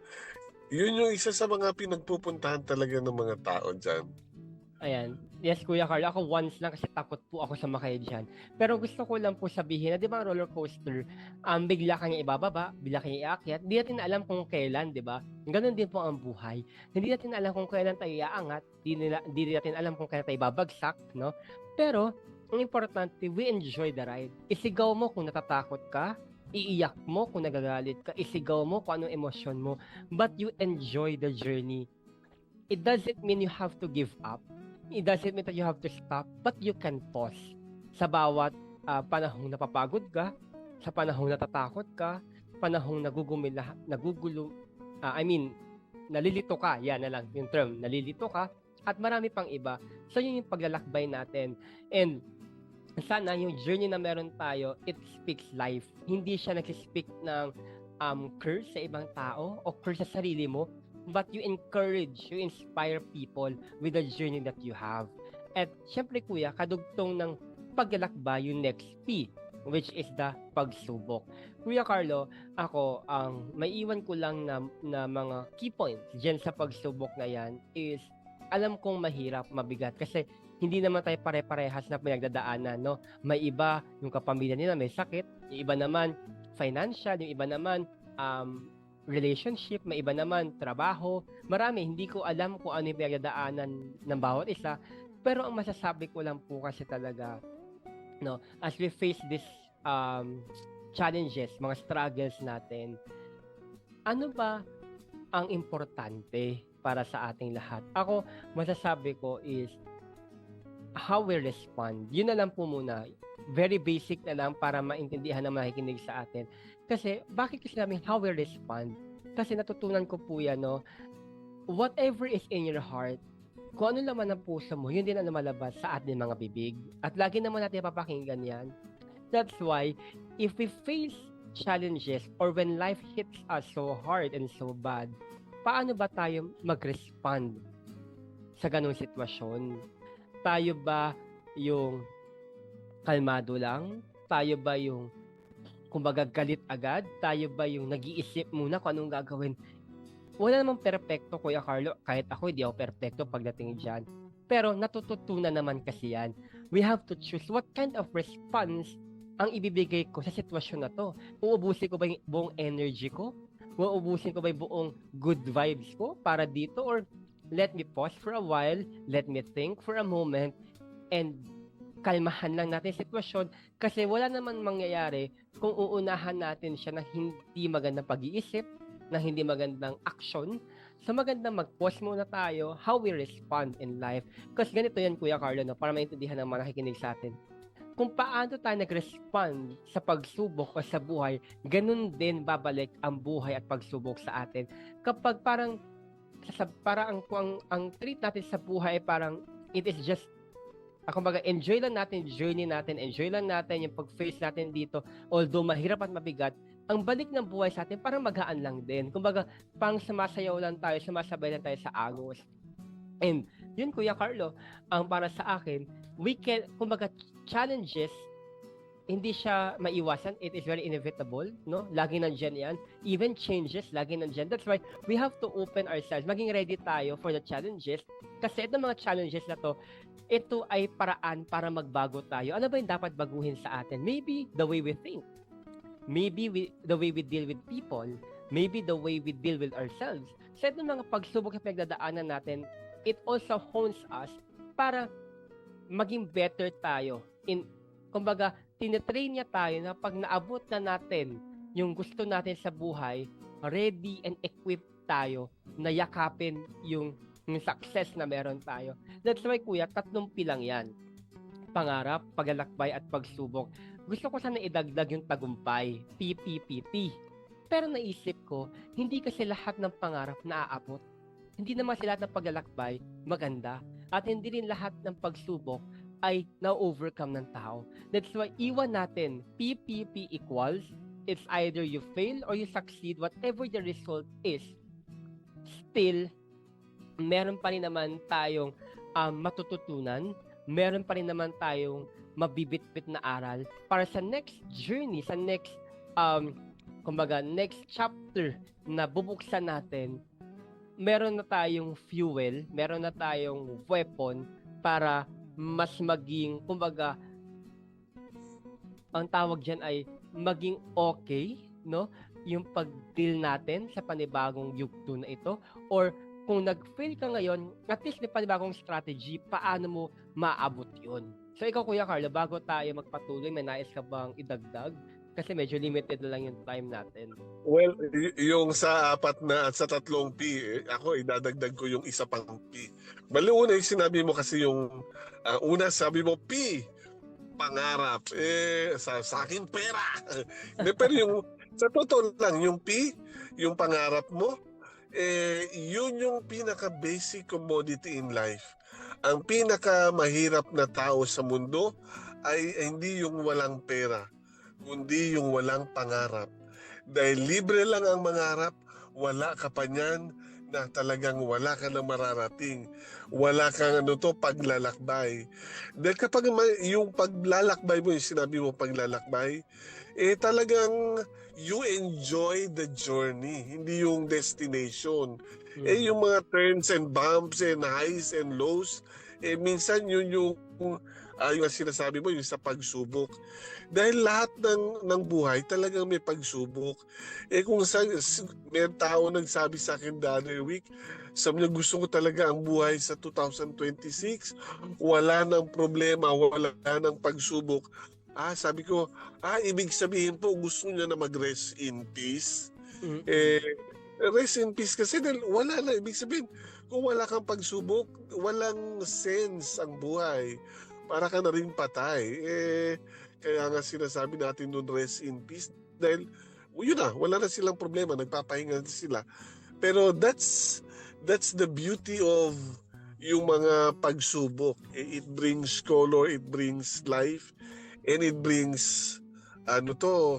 yun yung isa sa mga pinagpupuntahan talaga ng mga tao dyan. Ayan. Yes, Kuya Carl. Ako once lang kasi takot po ako sa makaya dyan. Pero gusto ko lang po sabihin na di ba ang roller coaster, bigla kang ibababa, bigla kang iakyat. Hindi natin alam kung kailan, di ba? Ganon din po ang buhay. Hindi natin alam kung kailan tayo iaangat, hindi natin alam kung kailan tayo babagsak, no? Pero, ang importante, we enjoy the ride. Isigaw mo kung natatakot ka, iiyak mo kung nagagalit ka, isigaw mo kung anong emosyon mo, but you enjoy the journey. It doesn't mean you have to give up. It doesn't mean that you have to stop, but you can pause. Sa bawat panahong napapagod ka, sa panahong natatakot ka, panahong nalilito ka, yan na lang yung term, nalilito ka, at marami pang iba. So yun yung paglalakbay natin. And sana yung journey na meron tayo, it speaks life. Hindi siya nagsispeak ng curse sa ibang tao o curse sa sarili mo, but you encourage, you inspire people with the journey that you have. At syempre kuya, kadugtong ng paglalakbay yung next P, which is the pagsubok. Kuya Carlo, ako, maiiwan ko lang na mga key points dyan sa pagsubok na yan is, alam kong mahirap, mabigat, kasi hindi naman tayo pare-parehas na pinagdadaanan, no? May iba, yung kapamilya nila may sakit, yung iba naman financial, yung iba naman relationship, may iba naman trabaho. Marami, hindi ko alam kung ano yung pinagdadaanan ng bawat isa. Pero ang masasabi ko lang po kasi talaga, no, as we face these challenges, mga struggles natin, ano ba ang importante para sa ating lahat? Ako, masasabi ko is how we respond. Yun na lang po muna. Very basic na lang para maintindihan na makikinig sa atin. Kasi, bakit ko sinabing how we respond? Kasi natutunan ko po yan, no? Whatever is in your heart, kung ano naman ang puso mo, yun din ang lumalabas sa ating mga bibig. At lagi naman natin papakinggan yan. That's why, if we face challenges or when life hits us so hard and so bad, paano ba tayo mag-respond sa ganung sitwasyon? Tayo ba yung kalmado lang? Tayo ba yung kumbaga galit agad? Tayo ba yung nag-iisip muna kung anong gagawin? Wala namang perpekto, Kuya Carlo. Kahit ako, hindi ako perpekto pagdating dyan. Pero natututunan naman kasi yan. We have to choose what kind of response ang ibibigay ko sa sitwasyon na to? Uubusin ko ba yung buong energy ko? Uubusin ko ba yung buong good vibes ko para dito? Or let me pause for a while, let me think for a moment, and kalmahan lang natin yung sitwasyon kasi wala naman mangyayari kung uunahan natin siya ng hindi magandang pag-iisip, ng hindi magandang action. So magandang mag-pause muna tayo how we respond in life. Kasi ganito yan, Kuya Carlo, no? Para maintindihan ng mga nakikinig sa atin. Kung paano tayo nag-respond sa pagsubok o sa buhay, ganun din babalik ang buhay at pagsubok sa atin. Kapag parang ang treat natin sa buhay parang it is just kumbaga enjoy lang natin yung journey natin, enjoy lang natin yung pag-face natin dito, although mahirap at mabigat, ang balik ng buhay sa atin parang magaan lang din. Kumbaga parang sumasayaw lang tayo, sumasabay lang tayo sa agos. And yun, Kuya Carlo, ang para sa akin, kumbaga challenges, hindi siya maiwasan. It is very inevitable, no? Lagi nandiyan yan. Even changes, lagi nandiyan. That's why we have to open ourselves. Maging ready tayo for the challenges. Kasi itong mga challenges na to, ito ay paraan para magbago tayo. Ano ba yung dapat baguhin sa atin? Maybe the way we think. Maybe the way we deal with people. Maybe the way we deal with ourselves. So itong mga pagsubok na pinagdadaanan natin, it also hones us para maging better tayo. Kumbaga, tinitrain niya tayo na pag naabot na natin yung gusto natin sa buhay, ready and equipped tayo na yakapin yung success na meron tayo. That's why, Kuya, 3 P lang yan. Pangarap, paglalakbay, at pagsubok. Gusto ko sana idagdag yung tagumpay, PPPP. Pero naisip ko, hindi kasi lahat ng pangarap naaabot. Hindi naman sila lahat ng paglalakbay maganda. At hindi rin lahat ng pagsubok ay na-overcome ng tao. That's why iwan natin, PPP equals, it's either you fail or you succeed, whatever the result is. Still, meron pa rin naman tayong matututunan, meron pa rin naman tayong mabibitbit na aral para sa next journey, sa next, next chapter na bubuksan natin, meron na tayong fuel, meron na tayong weapon para mas maging, ang tawag dyan ay maging okay, no? Yung pag-deal natin sa panibagong yugto na ito. Or kung nag-fail ka ngayon, at least may panibagong strategy, paano mo maabot yun? So ikaw, Kuya Carlo, bago tayo magpatuloy, may nais ka bang idagdag? Kasi medyo limited na lang yung time natin. Well, yung sa 4 na at sa 3 P, ako idadagdag ko yung isa pang P. Bali una yung sinabi mo kasi yung una sabi mo P, pangarap. Sa akin pera. Pero yung sa totoo lang, yung P, yung pangarap mo, yun yung pinaka-basic commodity in life. Ang pinaka-mahirap na tao sa mundo ay hindi yung walang pera, kundi yung walang pangarap. Dahil libre lang ang mangarap, wala ka pa niyan na talagang wala ka na mararating. Wala kang paglalakbay. Dahil kapag yung paglalakbay mo, yung sinabi mo paglalakbay, talagang you enjoy the journey, hindi yung destination. Yung mga turns and bumps and highs and lows, minsan yun yung sinasabi mo, yung sa pagsubok. Dahil lahat ng buhay talagang may pagsubok. Kung may tao nagsabi sa akin the other week, sabi niya, gusto ko talaga ang buhay sa 2026, wala nang problema, wala nang pagsubok. Sabi ko, ibig sabihin po, gusto niya na mag-rest in peace. Rest in peace kasi dahil wala na. Ibig sabihin, kung wala kang pagsubok, walang sense ang buhay. Para ka na rin patay. Kaya nga sinasabi natin nun, rest in peace. Dahil, yun na, wala na silang problema. Nagpapahinga sila. Pero that's the beauty of yung mga pagsubok. It brings color, it brings life, and it brings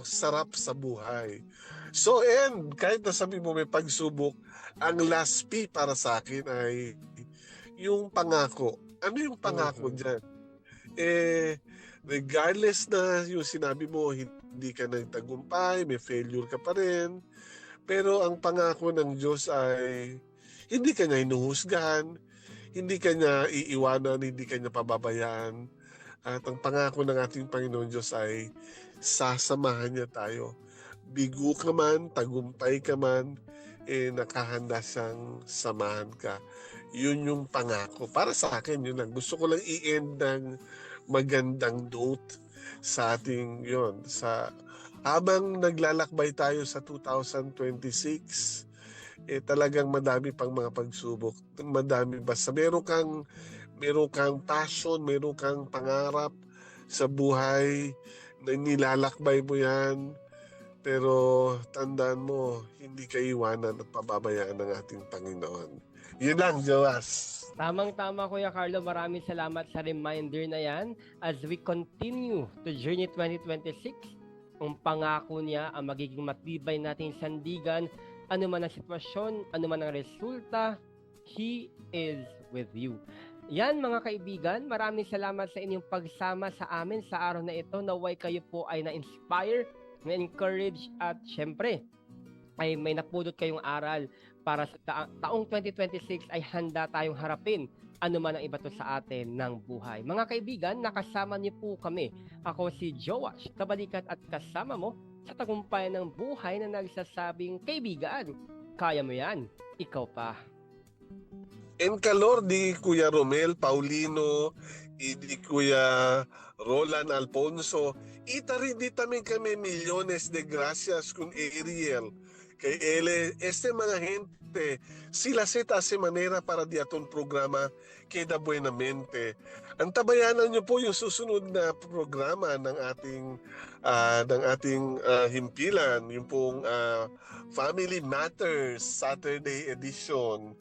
sarap sa buhay. So, and kahit nasabi mo may pagsubok, ang last P para sa akin ay yung pangako. Ano yung pangako dyan? Regardless na yung sinabi mo, hindi ka nagtagumpay, may failure ka pa rin, pero ang pangako ng Diyos ay hindi ka niya hinuhusgahan, hindi ka niya iiwanan, hindi ka niya pababayaan. At ang pangako ng ating Panginoon Diyos ay sasamahan niya tayo. Bigo ka man, tagumpay ka man, nakahanda siyang samahan ka. Yun yung pangako. Para sa akin, yun lang. Gusto ko lang i-end ng magandang note sa ating yun. Habang naglalakbay tayo sa 2026, talagang madami pang mga pagsubok. Madami basta meron kang passion, meron kang pangarap sa buhay, na nilalakbay mo yan. Pero tandaan mo, hindi ka iwanan at pababayaan ng ating Panginoon. Yun lang, Joas. Tamang-tama, Kuya Carlo. Maraming salamat sa reminder na yan. As we continue to Journey 2026, ang pangako niya ang magiging matibay nating sandigan. Ano man ang sitwasyon, ano man ang resulta, He is with you. Yan mga kaibigan, maraming salamat sa inyong pagsama sa amin sa araw na ito. Naway kayo po ay na-inspire, na-encourage at syempre ay may napulot kayong aral para sa taong 2026 ay handa tayong harapin ano man ang ibato sa atin ng buhay. Mga kaibigan, nakasama niyo po kami. Ako si Joash Kabalikat at kasama mo sa tagumpayan ng buhay na nagsasabing, kaibigan, kaya mo yan, ikaw pa. En calor di Kuya Romel Paulino, di Kuya Roland Alfonso, rin di también kami millones de gracias con Ariel. Kay ele, mga gente, sila seta sa manera para di atong programa queda buenamente. Antabayanan niyo po yung susunod na programa ng ating himpilan, yung pong Family Matters Saturday edition.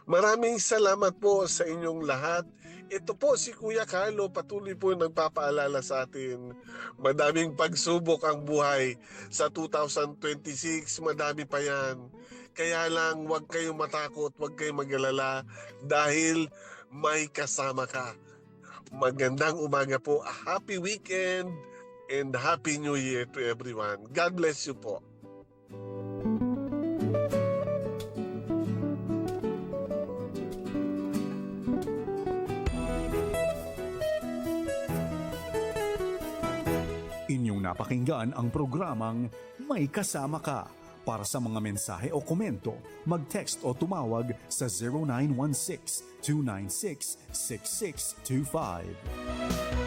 Maraming salamat po sa inyong lahat. Ito po si Kuya Carlo, patuloy po nagpapaalala sa atin. Madaming pagsubok ang buhay sa 2026, madami pa yan. Kaya lang huwag kayong matakot, huwag kayong mag-alala dahil may kasama ka. Magandang umaga po, a happy weekend and happy new year to everyone. God bless you po. Inyong napakinggan ang programang May Kasama Ka. Para sa mga mensahe o komento, mag-text o tumawag sa 0916-296-6625.